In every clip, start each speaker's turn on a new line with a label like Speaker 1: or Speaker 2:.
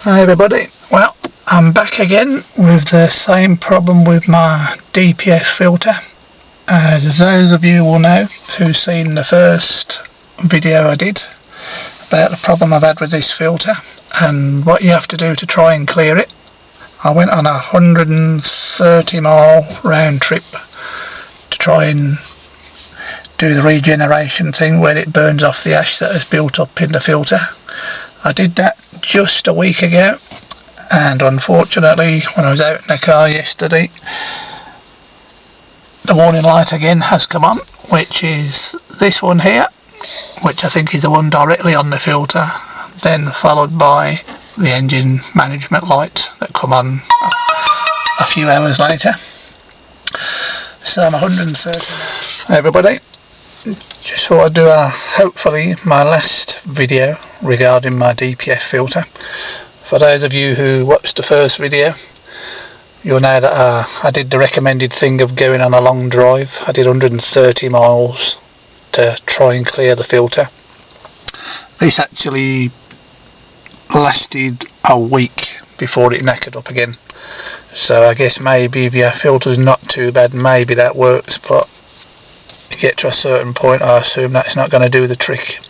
Speaker 1: Hi everybody, well I'm back again with the same problem with my DPF filter. As those of you will know who've seen the first video I did about the problem I've had with this filter and what you have to do to try and clear it, I went on a 130-mile round trip to try and do the regeneration thing where it burns off the ash that has built up in the filter. I did that just a week ago, and unfortunately when I was out in the car yesterday, the warning light again has come on, which is this one here, which I think is the one directly on the filter, then followed by the engine management light that come on a few hours later. So I'm 130. Hi everybody, just thought I'd do hopefully my last video regarding my DPF filter. For those of you who watched the first video, you'll know that I did the recommended thing of going on a long drive. I did 130 miles to try and clear the filter. This actually lasted a week before it knackered up again. So I guess maybe if your filter's not too bad, maybe that works, but to get to a certain point I assume that's not going to do the trick.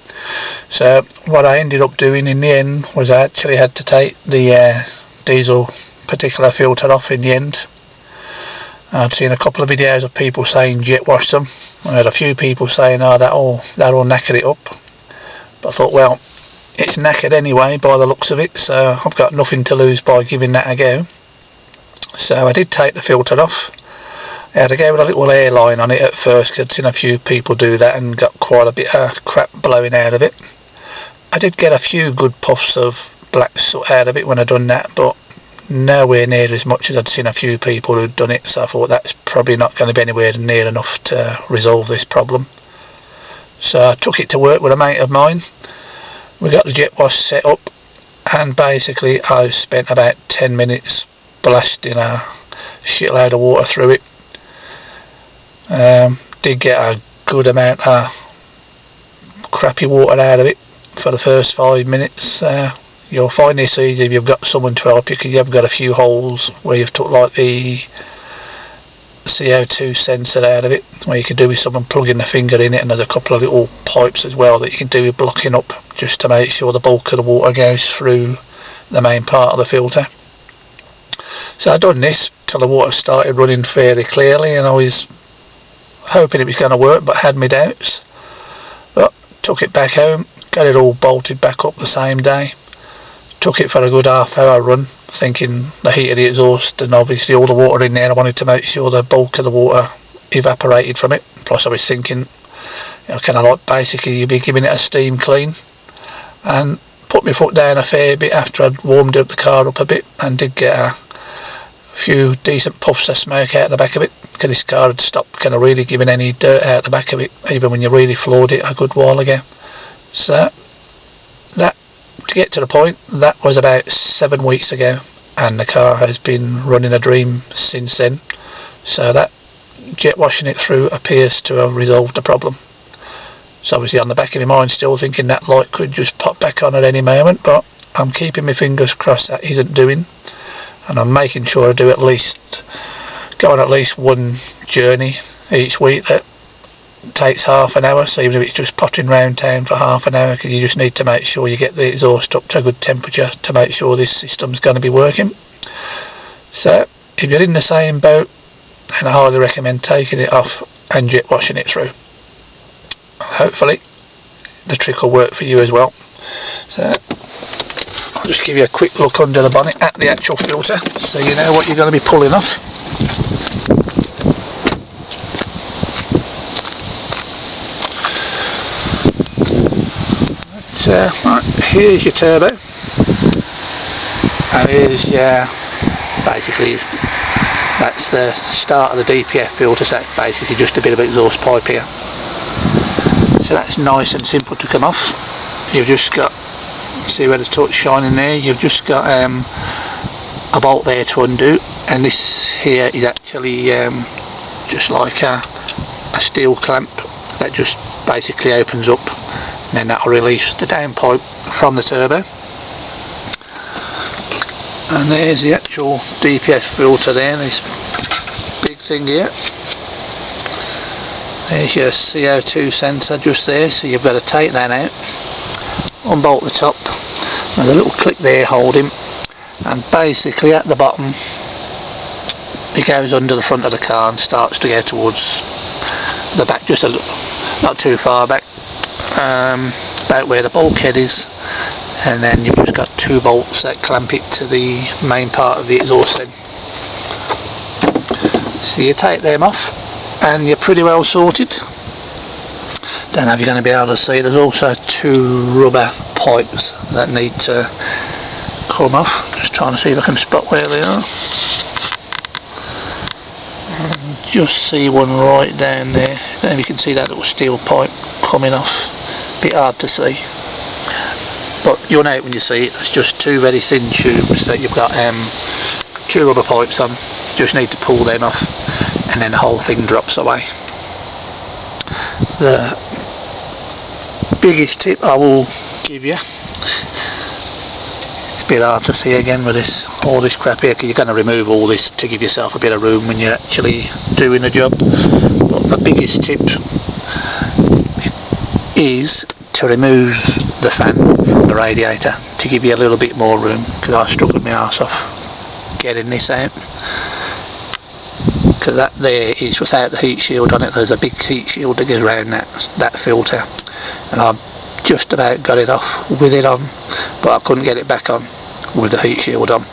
Speaker 1: So what I ended up doing in the end was I actually had to take the diesel particular filter off in the end. I'd seen a couple of videos of people saying jet wash them. I had a few people saying that'll knacker it up, but I thought, well, it's knackered anyway by the looks of it, so I've got nothing to lose by giving that a go. So I did take the filter off. I had to go with a little airline on it at first, because I'd seen a few people do that and got quite a bit of crap blowing out of it. I did get a few good puffs of black soot out of it when I done that, but nowhere near as much as I'd seen a few people who'd done it, so I thought that's probably not going to be anywhere near enough to resolve this problem. So I took it to work with a mate of mine. We got the jet wash set up, and basically I spent about 10 minutes blasting a shitload of water through it. Did get a good amount of crappy water out of it for the first 5 minutes. You'll find this easy if you've got someone to help you, because you have got a few holes where you've took like the CO2 sensor out of it, where you can do with someone plugging the finger in it, and there's a couple of little pipes as well that you can do with blocking up, just to make sure the bulk of the water goes through the main part of the filter. So I'd done this till the water started running fairly clearly, and I was hoping it was going to work, but had my doubts. But took it back home, got it all bolted back up the same day. Took it for a good half-hour run, thinking the heat of the exhaust and obviously all the water in there, I wanted to make sure the bulk of the water evaporated from it. Plus I was thinking, kind of like basically you'd be giving it a steam clean, and put my foot down a fair bit after I'd warmed the car up a bit, and did get a few decent puffs of smoke out the back of it, because this car had stopped kind of really giving any dirt out the back of it, even when you really floored it a good while ago. So that, to get to the point, that was about 7 weeks ago, and the car has been running a dream since then. So that jet washing it through appears to have resolved the problem. So obviously on the back of my mind still thinking that light could just pop back on at any moment, but I'm keeping my fingers crossed that isn't doing, and I'm making sure I do go on at least one journey each week that takes half an hour. So even if it's just potting round town for half an hour, because you just need to make sure you get the exhaust up to a good temperature to make sure this system's going to be working. So if you're in the same boat, then I highly recommend taking it off and jet washing it through. Hopefully the trick will work for you as well. So I'll just give you a quick look under the bonnet at the actual filter, so you know what you're going to be pulling off. Right, here's your turbo, and here's basically that's the start of the DPF filter, so that's basically just a bit of exhaust pipe here. So that's nice and simple to come off. You've just got, see where the torch shining there, you've just got a bolt there to undo, and this here is actually just like a steel clamp that just basically opens up, and then that will release the downpipe from the turbo. And there's the actual DPF filter there, this big thing here. There's your CO2 sensor just there, so you've got to take that out, unbolt the top, there's a little clip there holding, and basically at the bottom it goes under the front of the car and starts to go towards the back, just a little, not too far back, about where the bulkhead is, and then you've just got 2 bolts that clamp it to the main part of the exhaust then. So you take them off and you're pretty well sorted. Don't know if you're going to be able to see, there's also 2 rubber pipes that need to come off. Just trying to see if I can spot where they are. And just see one right down there. Don't know if you can see that little steel pipe coming off. Bit hard to see, but you'll know it when you see it. It's just 2 very thin tubes that you've got 2 rubber pipes on. Just need to pull them off and then the whole thing drops away. The biggest tip I will give you, it's a bit hard to see again with all this crap here, because you're going to remove all this to give yourself a bit of room when you're actually doing the job, but the biggest tip is to remove the fan from the radiator to give you a little bit more room, because I struggled my arse off getting this out, because that there is without the heat shield on it. There's a big heat shield that goes around that filter, and I just about got it off with it on, but I couldn't get it back on with the heat shield on.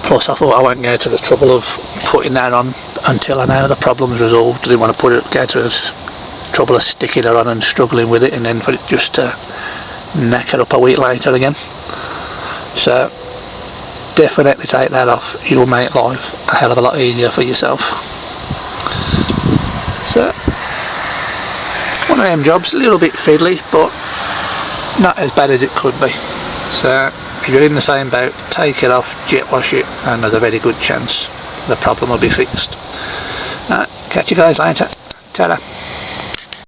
Speaker 1: Plus I thought I won't go to the trouble of putting that on until I know the problem's resolved. I didn't want to go to the trouble of sticking it on and struggling with it, and then for it just to knack it up a week later again. So definitely take that off. You'll make life a hell of a lot easier for yourself. So one of them jobs, a little bit fiddly, but not as bad as it could be. So if you're in the same boat, take it off, jet wash it, and there's a very good chance the problem will be fixed. Catch you guys later. Ta-da.